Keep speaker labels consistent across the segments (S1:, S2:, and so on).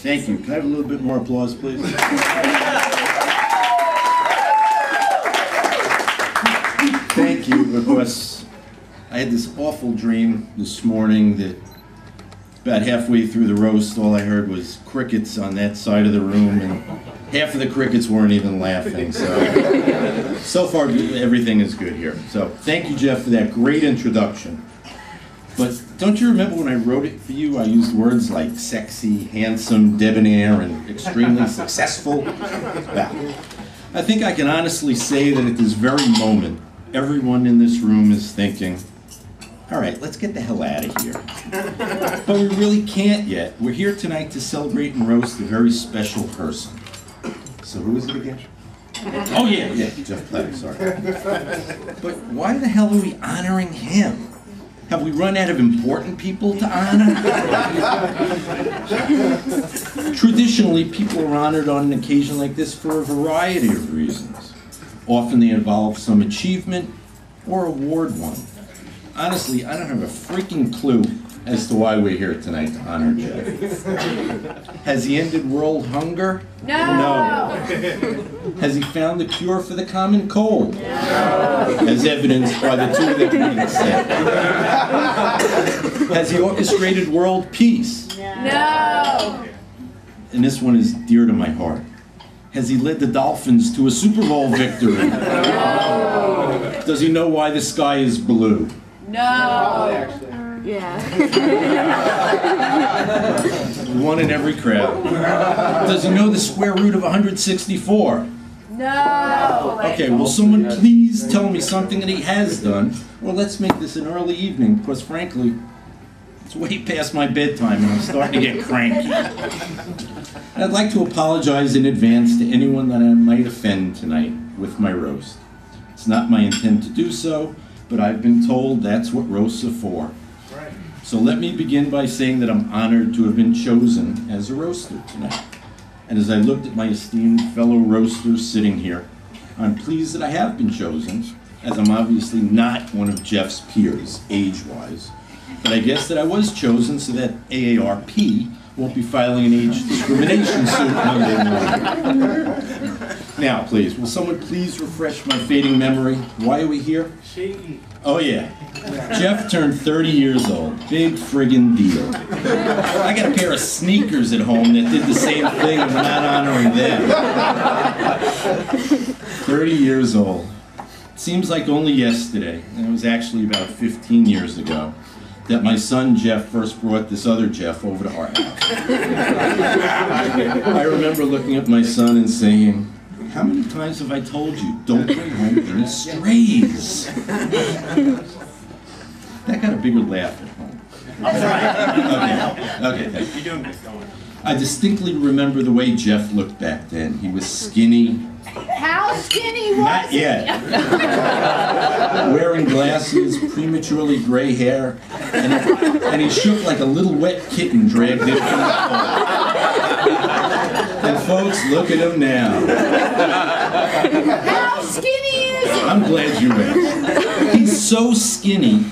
S1: Thank you. Can I have a little bit more applause, please? Thank you, because I had this awful dream this morning that about halfway through the roast, all I heard was crickets on that side of the room, and half of the crickets weren't even laughing. So far, everything is good here. So thank you, Jeff, for that great introduction. But don't you remember when I wrote it for you, I used words like sexy, handsome, debonair, and extremely successful? Well, I think I can honestly say that at this very moment, everyone in this room is thinking, all right, let's get the hell out of here. But we really can't yet. We're here tonight to celebrate and roast a very special person. So who is it again? Oh yeah, Jeff Platter, sorry. But why the hell are we honoring him? Have we run out of important people to honor? Traditionally, people are honored on an occasion like this for a variety of reasons. Often they involve some achievement or award won. Honestly, I don't have a freaking clue as to why we're here tonight to honor Jeff. Has he ended world hunger? No. Has he found the cure for the common cold? No. As evidenced by the two that we said. Has he orchestrated world peace? No. And this one is dear to my heart. Has he led the Dolphins to a Super Bowl victory? No. Does he know why the sky is blue? No. Yeah. One in every crowd. Does he know the square root of 164? No. Okay, will someone please tell me something that he has done? Well, let's make this an early evening, because frankly, it's way past my bedtime and I'm starting to get cranky. And I'd like to apologize in advance to anyone that I might offend tonight with my roast. It's not my intent to do so, but I've been told that's what roasts are for. Right. So let me begin by saying that I'm honored to have been chosen as a roaster tonight. And as I looked at my esteemed fellow roasters sitting here, I'm pleased that I have been chosen, as I'm obviously not one of Jeff's peers, age-wise. But I guess that I was chosen so that AARP won't be filing an age discrimination suit Monday morning. Now, please, will someone please refresh my fading memory? Why are we here? Shaky. Oh, yeah. Jeff turned 30 years old. Big friggin' deal. I got a pair of sneakers at home that did the same thing, and we're not honoring them. 30 years old. It seems like only yesterday, and it was actually about 15 years ago, that my son Jeff first brought this other Jeff over to our house. I remember looking at my son and saying, how many times have I told you, don't bring home any strays? That got a bigger laugh at home. Okay, thank you. You're doing good, going. I distinctly remember the way Jeff looked back then. He was skinny.
S2: How skinny was
S1: Not yet. Wearing glasses, prematurely gray hair, and he shook like a little wet kitten dragged in from the cold. And folks, look at him now.
S2: How skinny is he?
S1: I'm glad you asked. He's so skinny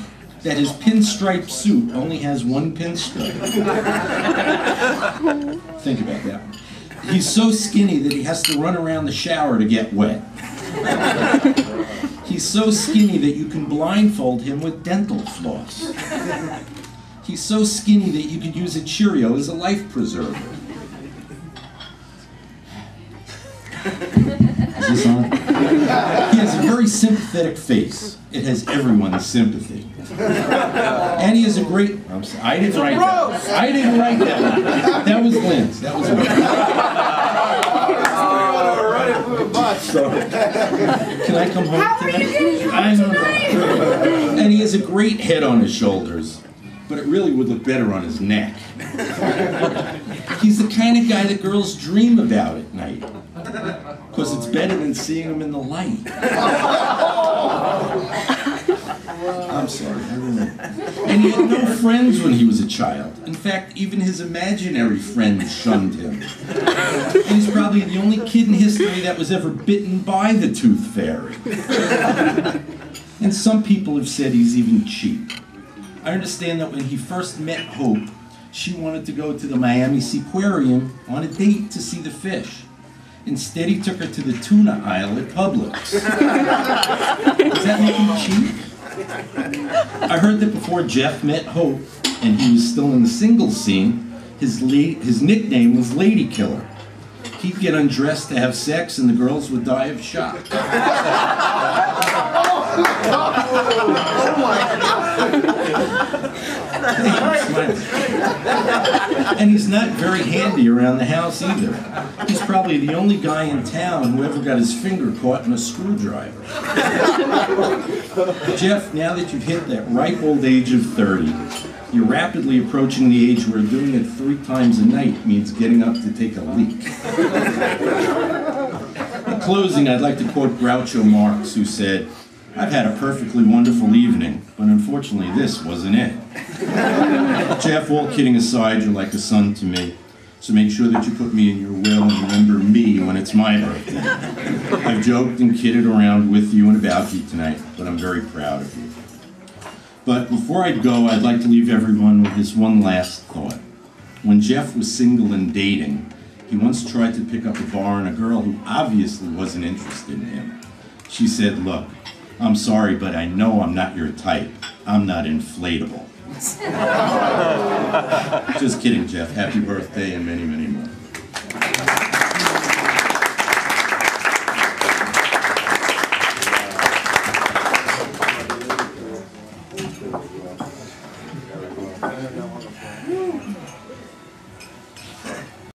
S1: that his pinstripe suit only has one pinstripe. Think about that one. He's so skinny that he has to run around the shower to get wet. He's so skinny that you can blindfold him with dental floss. He's so skinny that you could use a Cheerio as a life preserver. Is this on? He has a very sympathetic face. It has everyone's sympathy. And he has a great... I'm sorry, I didn't write that. I didn't write that one. That was Lynn's. That was Lynn's. Sorry. Can I come home tonight? I don't know. And he has a great head on his shoulders, but it really would look better on his neck. He's the kind of guy that girls dream about at night, because it's better than seeing him in the light. I'm sorry, I really... And he had no friends when he was a child. In fact, even his imaginary friends shunned him. And he's probably the only kid in history that was ever bitten by the tooth fairy. And some people have said he's even cheap. I understand that when he first met Hope, She wanted to go to the Miami Seaquarium on a date to see the fish. Instead, he took her to the tuna aisle at Publix. Does that make him cheap? I heard that before Jeff met Hope, and he was still in the single scene, his nickname was Lady Killer. He'd get undressed to have sex, and the girls would die of shock. And he's not very handy around the house either. He's probably the only guy in town who ever got his finger caught in a screwdriver. Jeff, now that you've hit that ripe old age of 30, you're rapidly approaching the age where doing it 3 times a night means getting up to take a leak. In closing, I'd like to quote Groucho Marx, who said, "I've had a perfectly wonderful evening, but unfortunately this wasn't it." Jeff, all kidding aside, you're like a son to me, so make sure that you put me in your will and remember me when it's my birthday. I've joked and kidded around with you and about you tonight, but I'm very proud of you. But before I go, I'd like to leave everyone with this one last thought. When Jeff was single and dating, he once tried to pick up a bar on a girl who obviously wasn't interested in him. She said, "Look, I'm sorry, but I know I'm not your type. I'm not inflatable." Just kidding, Jeff. Happy birthday and many, many more.